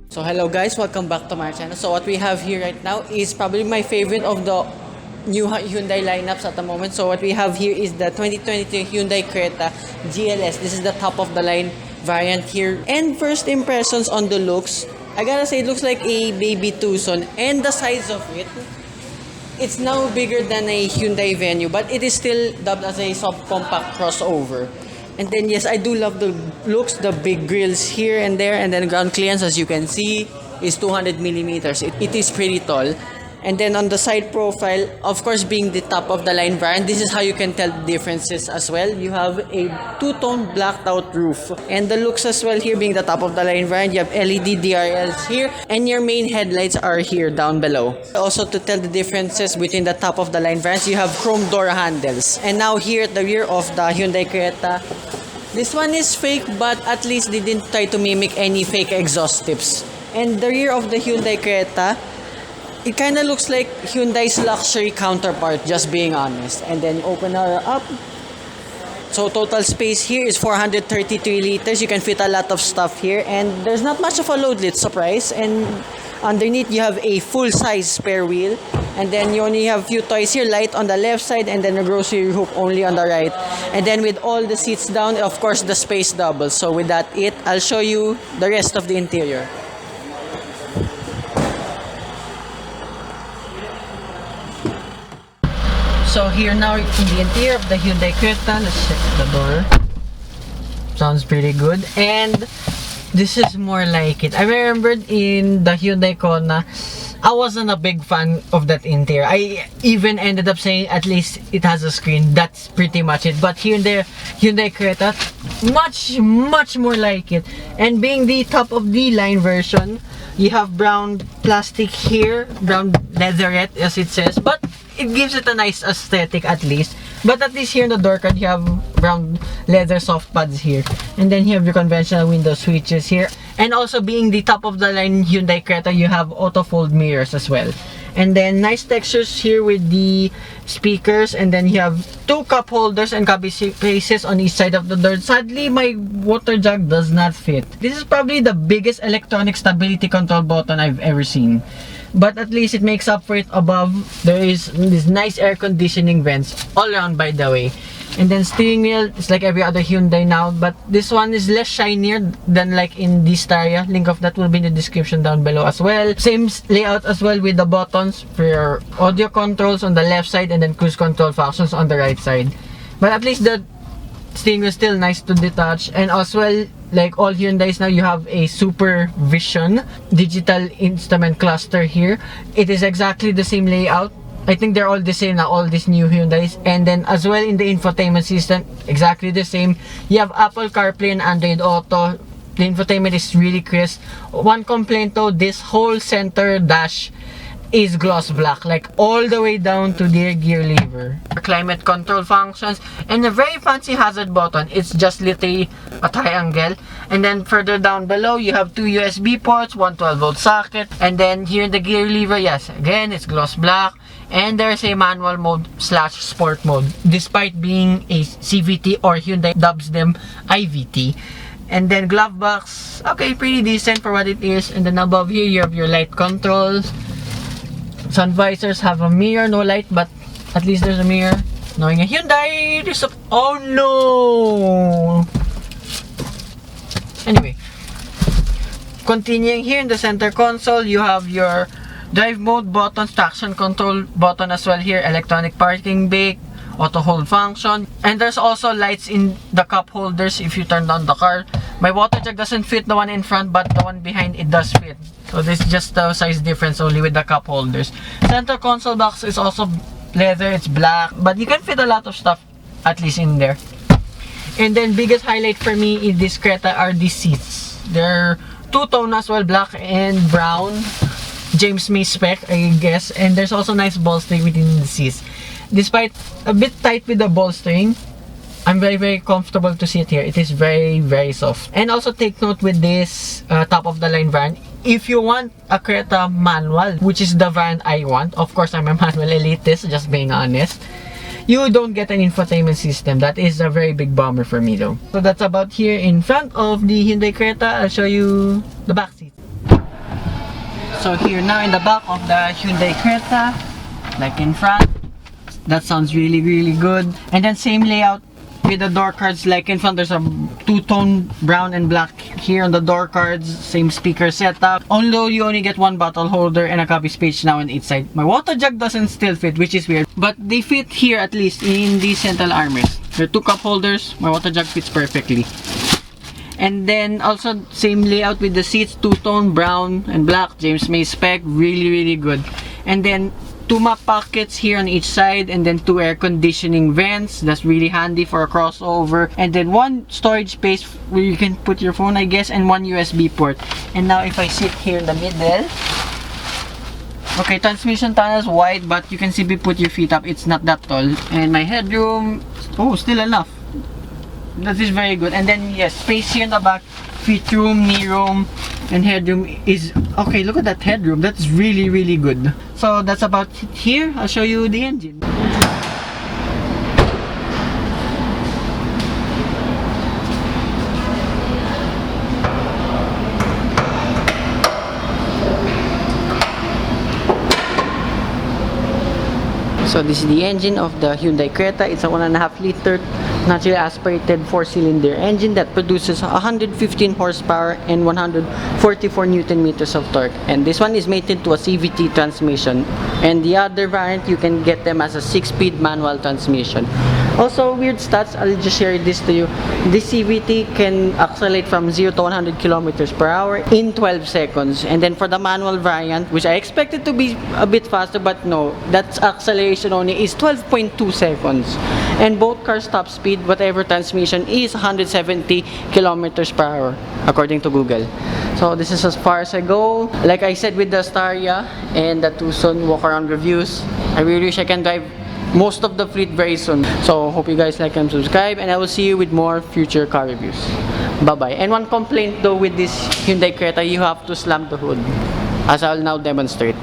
So hello guys, welcome back to my channel. So what we have here right now is probably my favorite of the new Hyundai lineups at the moment. So what we have here is the 2023 Hyundai Creta GLS. This is the top of the line variant here. And first impressions on the looks, I gotta say it looks like a baby Tucson, and the size of it, it's now bigger than a Hyundai Venue, but it is still dubbed as a subcompact crossover. And then yes, I do love the looks, the big grills here and there, and then ground clearance, as you can see, is 200 millimeters. It is pretty tall. And then on the side profile, of course, being the top of the line variant, this is how you can tell the differences as well. You have a two-tone blacked out roof. And the looks as well here, being the top of the line variant, you have LED DRLs here, and your main headlights are here down below. Also, to tell the differences between the top of the line variants, you have chrome door handles. And now here at the rear of the Hyundai Creta, this one is fake, but at least they didn't try to mimic any fake exhaust tips. And the rear of the Hyundai Creta, it kind of looks like Hyundai's luxury counterpart, just being honest. And then open her up. So total space here is 433 liters. You can fit a lot of stuff here. And there's not much of a load lid, surprise. And underneath you have a full-size spare wheel. And then you only have a few toys here, light on the left side, and then a grocery hook only on the right. And then with all the seats down, of course, the space doubles. So with that I'll show you the rest of the interior. So here now in the interior of the Hyundai Creta, let's check the door. Sounds pretty good. And this is more like it. I remembered in the Hyundai Kona, I wasn't a big fan of that interior. I even ended up saying at least it has a screen. That's pretty much it. But here in the Hyundai Creta, much more like it. And being the top of the line version, you have brown plastic here, brown leatherette as it says, but it gives it a nice aesthetic at least. But at least here in the door card, you have brown leather soft pads here. And then you have your conventional window switches here. And also being the top of the line Hyundai Creta, you have auto fold mirrors as well. And then nice textures here with the speakers. And then you have two cup holders and cubby spaces on each side of the door. Sadly, my water jug does not fit. This is probably the biggest electronic stability control button I've ever seen. But at least it makes up for it above. There is this nice air conditioning vents all around, by the way. And then steering wheel is like every other Hyundai now, but this one is less shinier than like in this Staria. Link of that will be in the description down below as well. Same layout as well with the buttons for your audio controls on the left side and then cruise control functions on the right side. But at least the steering wheel is still nice to detach. And as well, like all Hyundais now, you have a Supervision digital instrument cluster here. It is exactly the same layout. I think they're all the same now, all these new Hyundais. And then as well in the infotainment system, exactly the same. You have Apple CarPlay and Android Auto. The infotainment is really crisp. One complaint though, this whole center dash is gloss black, like all the way down to the gear lever. Climate control functions and a very fancy hazard button. It's just literally a triangle. And then further down below, you have two USB ports, one 12-volt socket. And then here in the gear lever, yes, again, it's gloss black. And there's a manual mode / sport mode, despite being a CVT, or Hyundai dubs them IVT. And then glove box, okay, pretty decent for what it is. And then above here, you have your light controls. Sun visors have a mirror, no light, but at least there's a mirror. Knowing a Hyundai, there's a... Oh no! Anyway, continuing here in the center console, you have your drive mode button, traction control button as well here, electronic parking brake, auto hold function, and there's also lights in the cup holders if you turn down the car. My water jug doesn't fit the one in front, but the one behind it does fit. So this is just the size difference only with the cup holders. Center console box is also leather, it's black, but you can fit a lot of stuff at least in there. And then biggest highlight for me in this Creta are the seats. They're two-tone as well, black and brown. James May spec, I guess. And there's also nice bolstering within the seats. Despite a bit tight with the bolstering, I'm very comfortable to sit here. It is very soft. And also take note with this top of the line variant, if you want a Creta manual, which is the variant I want, of course I'm a manual elitist, just being honest, you don't get an infotainment system. That is a very big bummer for me though. So that's about here in front of the Hyundai Creta. I'll show you the back seat. So here now in the back of the Hyundai Creta, like in front, that sounds really good. And then same layout with the door cards, like in front there's a two-tone brown and black here on the door cards, same speaker setup. Although you only get one bottle holder and a copy space now on each side. My water jug doesn't still fit, which is weird, but they fit here at least in the central armrest. There are two cup holders, my water jug fits perfectly. And then also same layout with the seats, two-tone brown and black, James May spec, really good. And then two map pockets here on each side, and then two air conditioning vents. That's really handy for a crossover. And then one storage space where you can put your phone, I guess, and one USB port. And now if I sit here in the middle, okay, transmission tunnel is wide, but you can simply put your feet up. It's not that tall. And my headroom, oh, still enough. That is very good. And then yes, space here in the back, feet room, knee room, and headroom is okay. Look at that headroom. That's really good. So that's about it here. I'll show you the engine. So this is the engine of the Hyundai Creta. It's a 1.5 liter naturally aspirated 4-cylinder engine that produces 115 horsepower and 144 Newton meters of torque. And this one is mated to a CVT transmission. And the other variant, you can get them as a 6-speed manual transmission. Also, weird stats, I'll just share this to you. This CVT can accelerate from 0 to 100 kilometers per hour in 12 seconds. And then for the manual variant, which I expected to be a bit faster, but no, that's acceleration only is 12.2 seconds. And both cars' top speed, whatever transmission, is 170 kilometers per hour, according to Google. So this is as far as I go. Like I said with the Staria and the Tucson walk-around reviews, I really wish I can drive most of the fleet very soon. So hope you guys like and subscribe, and I will see you with more future car reviews. Bye bye. And one complaint though with this Hyundai Creta, you have to slam the hood, as I'll now demonstrate.